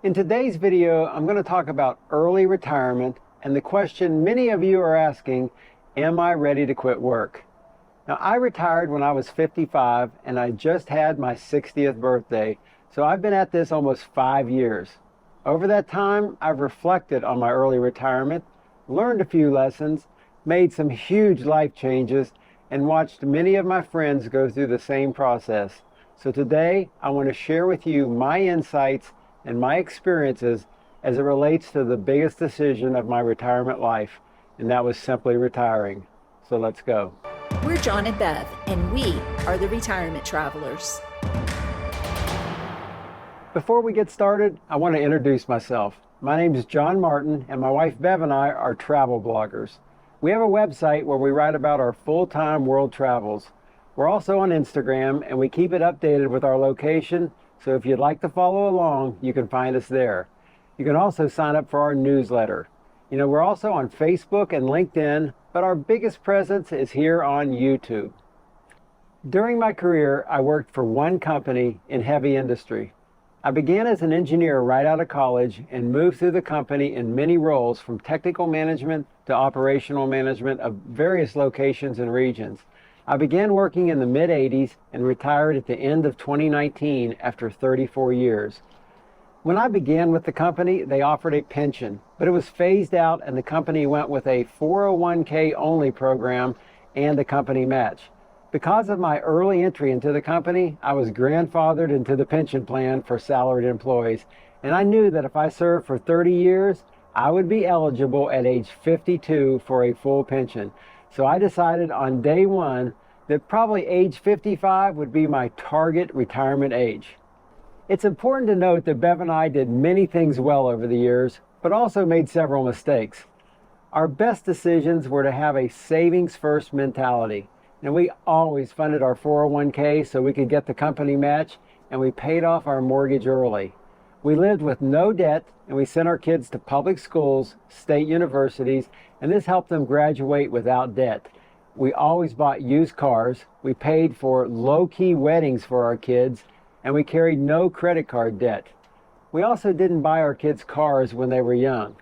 In today's video, I'm going to talk about early retirement and the question many of you are asking, am I ready to quit work? Now, I retired when I was 55 and I just had my 60th birthday, so I've been at this almost 5 years. Over that time, I've reflected on my early retirement, learned a few lessons, made some huge life changes, and watched many of my friends go through the same process. So today, I want to share with you my insights and my experiences as it relates to the biggest decision of my retirement life, and that was simply retiring. So let's go. We're John and Bev, and we are the Retirement Travelers. Before we get started, I want to introduce myself. My name is John Martin, and my wife Bev and I are travel bloggers. We have a website where we write about our full-time world travels. We're also on Instagram, and we keep it updated with our location, so if you'd like to follow along, you can find us there. You can also sign up for our newsletter. We're also on Facebook and LinkedIn, but our biggest presence is here on YouTube. During my career, I worked for one company in heavy industry. I began as an engineer right out of college and moved through the company in many roles, from technical management to operational management of various locations and regions. I began working in the mid-'80s and retired at the end of 2019 after 34 years. When I began with the company, they offered a pension, but it was phased out and the company went with a 401k only program and a company match. Because of my early entry into the company, I was grandfathered into the pension plan for salaried employees, and I knew that if I served for 30 years, I would be eligible at age 52 for a full pension. So I decided on day one that probably age 55 would be my target retirement age. It's important to note that Bev and I did many things well over the years, but also made several mistakes. Our best decisions were to have a savings first mentality. And we always funded our 401k so we could get the company match, and we paid off our mortgage early. We lived with no debt, and we sent our kids to public schools, state universities, and this helped them graduate without debt. We always bought used cars, we paid for low-key weddings for our kids, and we carried no credit card debt. We also didn't buy our kids cars when they were young.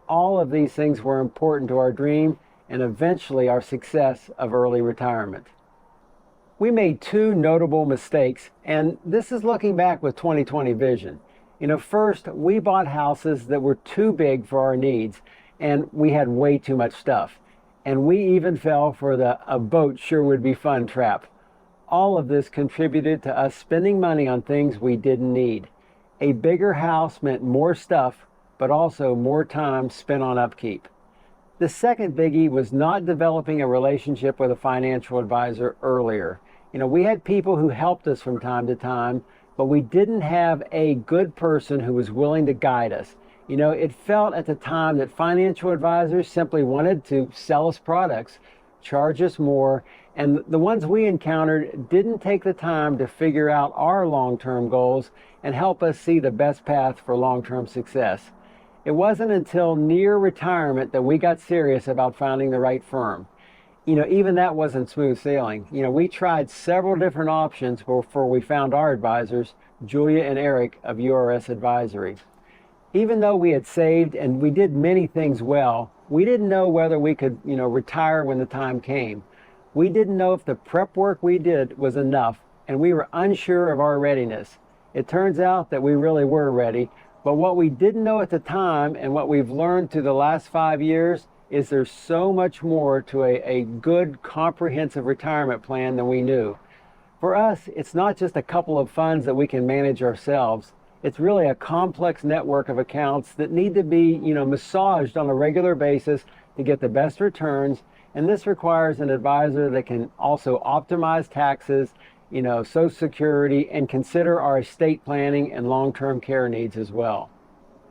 All of these things were important to our dream and eventually our success of early retirement. We made two notable mistakes, and this is looking back with 2020 vision. First, we bought houses that were too big for our needs, and we had way too much stuff. And we even fell for the "a boat sure would be fun" trap. All of this contributed to us spending money on things we didn't need. A bigger house meant more stuff, but also more time spent on upkeep. The second biggie was not developing a relationship with a financial advisor earlier. We had people who helped us from time to time, but we didn't have a good person who was willing to guide us. It felt at the time that financial advisors simply wanted to sell us products, charge us more, and the ones we encountered didn't take the time to figure out our long-term goals and help us see the best path for long-term success. It wasn't until near retirement that we got serious about finding the right firm. Even that wasn't smooth sailing. We tried several different options before we found our advisors, Julia and Eric of URS Advisory. Even though we had saved and we did many things well, we didn't know whether we could, retire when the time came. We didn't know if the prep work we did was enough, and we were unsure of our readiness. It turns out that we really were ready, but what we didn't know at the time and what we've learned through the last 5 years is there's so much more to a good, comprehensive retirement plan than we knew. For us, it's not just a couple of funds that we can manage ourselves. It's really a complex network of accounts that need to be, massaged on a regular basis to get the best returns. And this requires an advisor that can also optimize taxes, Social Security, and consider our estate planning and long-term care needs as well.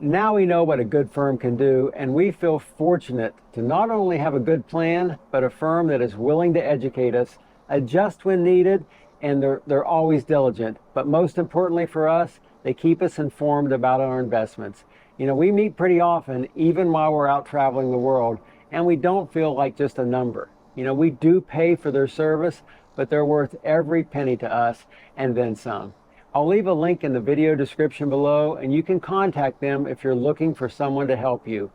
Now we know what a good firm can do, and we feel fortunate to not only have a good plan, but a firm that is willing to educate us, adjust when needed, and they're always diligent. But most importantly for us, they keep us informed about our investments. We meet pretty often, even while we're out traveling the world, and we don't feel like just a number. We do pay for their service, but they're worth every penny to us and then some. I'll leave a link in the video description below, and you can contact them if you're looking for someone to help you.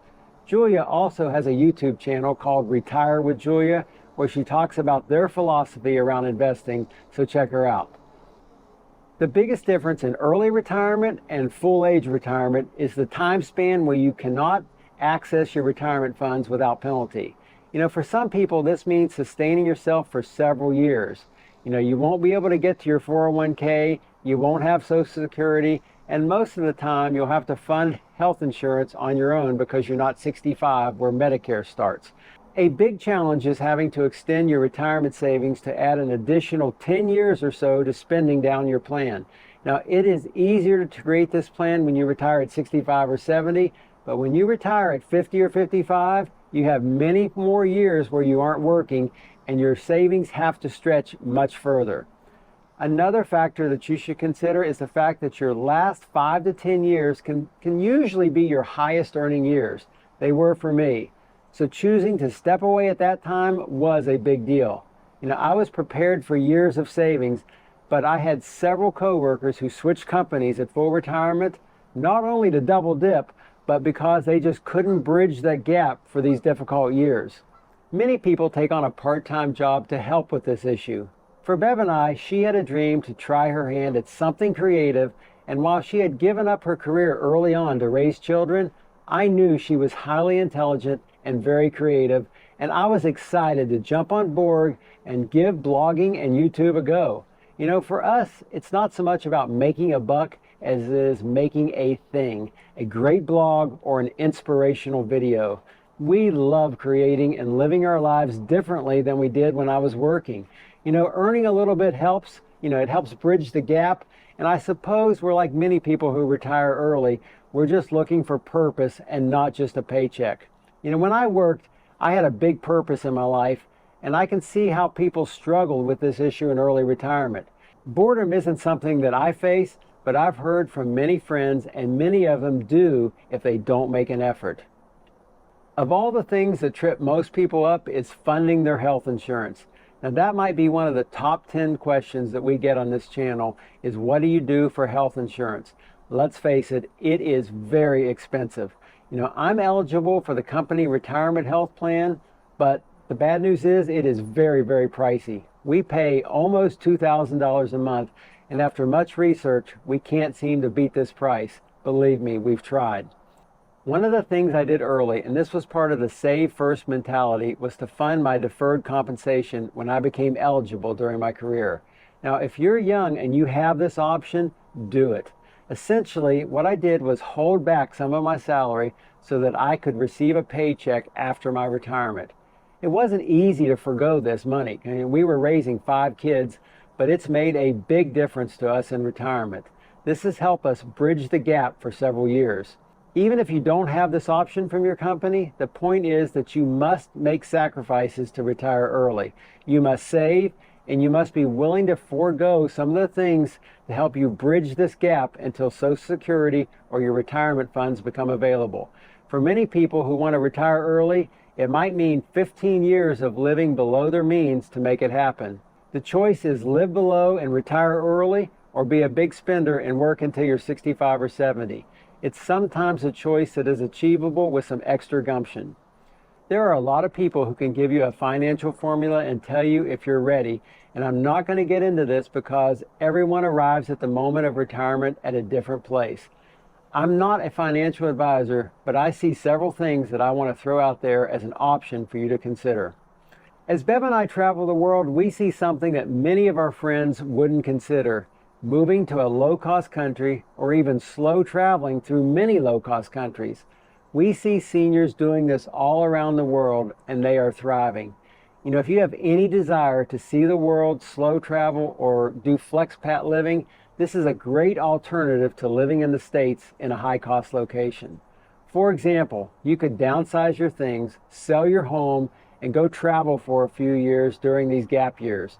Julia also has a YouTube channel called Retire with Julia, where she talks about their philosophy around investing, so check her out. The biggest difference in early retirement and full age retirement is the time span where you cannot access your retirement funds without penalty. For some people, this means sustaining yourself for several years. You won't be able to get to your 401k, you won't have Social Security, and most of the time you'll have to fund health insurance on your own because you're not 65 where Medicare starts. A big challenge is having to extend your retirement savings to add an additional 10 years or so to spending down your plan. Now, it is easier to create this plan when you retire at 65 or 70, but when you retire at 50 or 55, you have many more years where you aren't working and your savings have to stretch much further. Another factor that you should consider is the fact that your last 5 to 10 years can usually be your highest earning years. They were for me. So choosing to step away at that time was a big deal. I was prepared for years of savings, but I had several coworkers who switched companies at full retirement, not only to double dip, but because they just couldn't bridge that gap for these difficult years. Many people take on a part-time job to help with this issue. For Bev and I, she had a dream to try her hand at something creative, and while she had given up her career early on to raise children, I knew she was highly intelligent and very creative, and I was excited to jump on board and give blogging and YouTube a go. For us, it's not so much about making a buck as it is making a thing, a great blog or an inspirational video. We love creating and living our lives differently than we did when I was working. Earning a little bit helps, it helps bridge the gap, and I suppose we're like many people who retire early. We're just looking for purpose and not just a paycheck. When I worked, I had a big purpose in my life, and I can see how people struggle with this issue in early retirement. Boredom isn't something that I face, but I've heard from many friends, and many of them do if they don't make an effort. Of all the things that trip most people up, it's funding their health insurance. Now that might be one of the top 10 questions that we get on this channel is, what do you do for health insurance? Let's face it, it is very expensive. I'm eligible for the company retirement health plan, but the bad news is it is very, very pricey. We pay almost $2,000 a month, and after much research, we can't seem to beat this price. Believe me, we've tried. One of the things I did early, and this was part of the save first mentality, was to fund my deferred compensation when I became eligible during my career. Now, if you're young and you have this option, do it. Essentially, what I did was hold back some of my salary so that I could receive a paycheck after my retirement. It wasn't easy to forgo this money. We were raising 5 kids, but it's made a big difference to us in retirement. This has helped us bridge the gap for several years. Even if you don't have this option from your company, the point is that you must make sacrifices to retire early. You must save, and you must be willing to forego some of the things to help you bridge this gap until Social Security or your retirement funds become available. For many people who want to retire early, it might mean 15 years of living below their means to make it happen. The choice is live below and retire early, or be a big spender and work until you're 65 or 70. It's sometimes a choice that is achievable with some extra gumption. There are a lot of people who can give you a financial formula and tell you if you're ready, and I'm not going to get into this because everyone arrives at the moment of retirement at a different place. I'm not a financial advisor, but I see several things that I want to throw out there as an option for you to consider. As Bev and I travel the world, we see something that many of our friends wouldn't consider: moving to a low-cost country or even slow traveling through many low-cost countries. We see seniors doing this all around the world, and they are thriving. If you have any desire to see the world, slow travel, or do FlexPat living, this is a great alternative to living in the States in a high-cost location. For example, you could downsize your things, sell your home, and go travel for a few years during these gap years.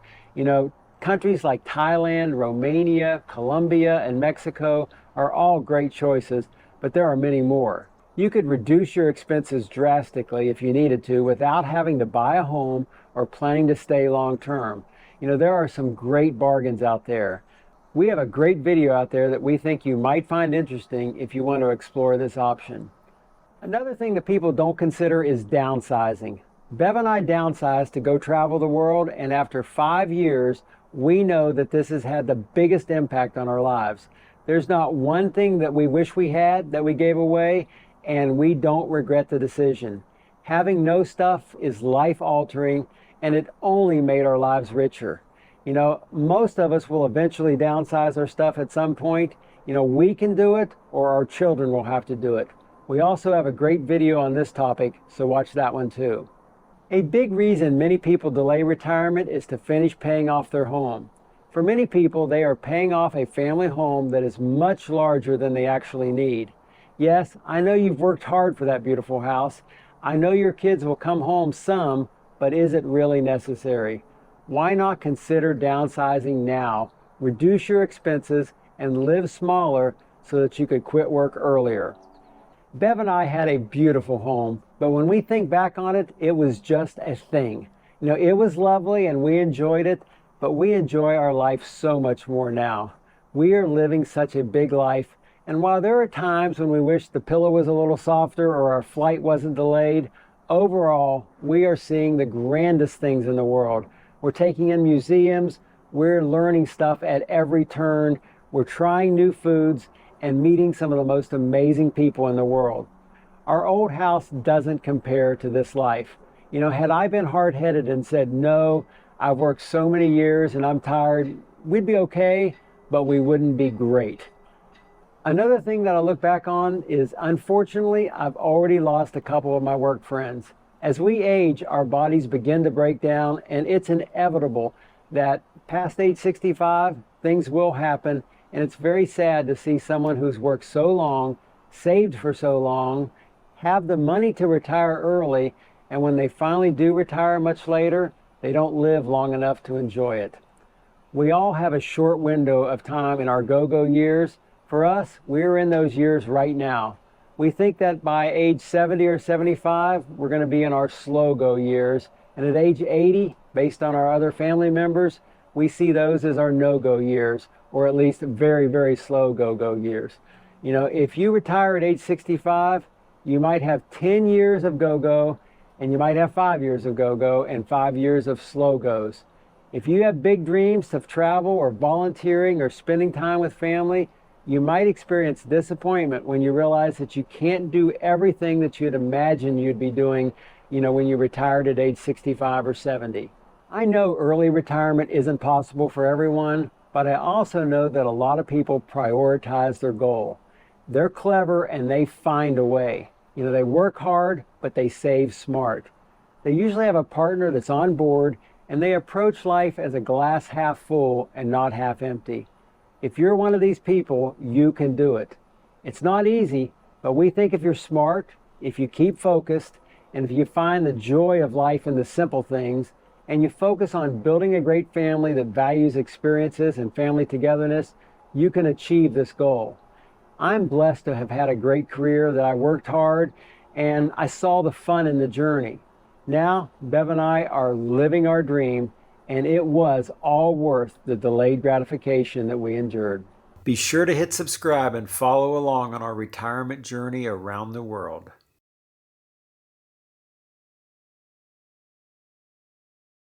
Countries like Thailand, Romania, Colombia, and Mexico are all great choices, but there are many more. You could reduce your expenses drastically if you needed to without having to buy a home or planning to stay long term. There are some great bargains out there. We have a great video out there that we think you might find interesting if you want to explore this option. Another thing that people don't consider is downsizing. Bev and I downsized to go travel the world, and after 5 years, we know that this has had the biggest impact on our lives. There's not one thing that we wish we had that we gave away, and we don't regret the decision. Having no stuff is life-altering, and it only made our lives richer. You know, most of us will eventually downsize our stuff at some point. You know, we can do it, or our children will have to do it. We also have a great video on this topic, so watch that one too. A big reason many people delay retirement is to finish paying off their home. For many people, they are paying off a family home that is much larger than they actually need. Yes, I know you've worked hard for that beautiful house. I know your kids will come home some, but is it really necessary? Why not consider downsizing now, reduce your expenses, and live smaller so that you could quit work earlier? Bev and I had a beautiful home, but when we think back on it, it was just a thing. You know, it was lovely and we enjoyed it, but we enjoy our life so much more now. We are living such a big life, and while there are times when we wish the pillow was a little softer or our flight wasn't delayed, overall, we are seeing the grandest things in the world. We're taking in museums, we're learning stuff at every turn, we're trying new foods, and meeting some of the most amazing people in the world. Our old house doesn't compare to this life. You know, had I been hard-headed and said, no, I've worked so many years and I'm tired, we'd be okay, but we wouldn't be great. Another thing that I look back on is, unfortunately, I've already lost a couple of my work friends. As we age, our bodies begin to break down, and it's inevitable that past age 65, things will happen. And it's very sad to see someone who's worked so long, saved for so long, have the money to retire early, and when they finally do retire much later, they don't live long enough to enjoy it. We all have a short window of time in our go-go years. For us, we're in those years right now. We think that by age 70 or 75, we're going to be in our slow-go years. And at age 80, based on our other family members, we see those as our no-go years, or at least very, very slow go-go years. You know, if you retire at age 65, you might have 10 years of go-go, and you might have 5 years of go-go and 5 years of slow goes. If you have big dreams of travel or volunteering or spending time with family, you might experience disappointment when you realize that you can't do everything that you'd imagine you'd be doing, you know, when you retired at age 65 or 70. I know early retirement isn't possible for everyone, but I also know that a lot of people prioritize their goal. They're clever and they find a way. You know, they work hard, but they save smart. They usually have a partner that's on board, and they approach life as a glass half full and not half empty. If you're one of these people, you can do it. It's not easy, but we think if you're smart, if you keep focused, and if you find the joy of life in the simple things, and you focus on building a great family that values experiences and family togetherness, you can achieve this goal. I'm blessed to have had a great career, that I worked hard, and I saw the fun in the journey. Now, Bev and I are living our dream, and it was all worth the delayed gratification that we endured. Be sure to hit subscribe and follow along on our retirement journey around the world.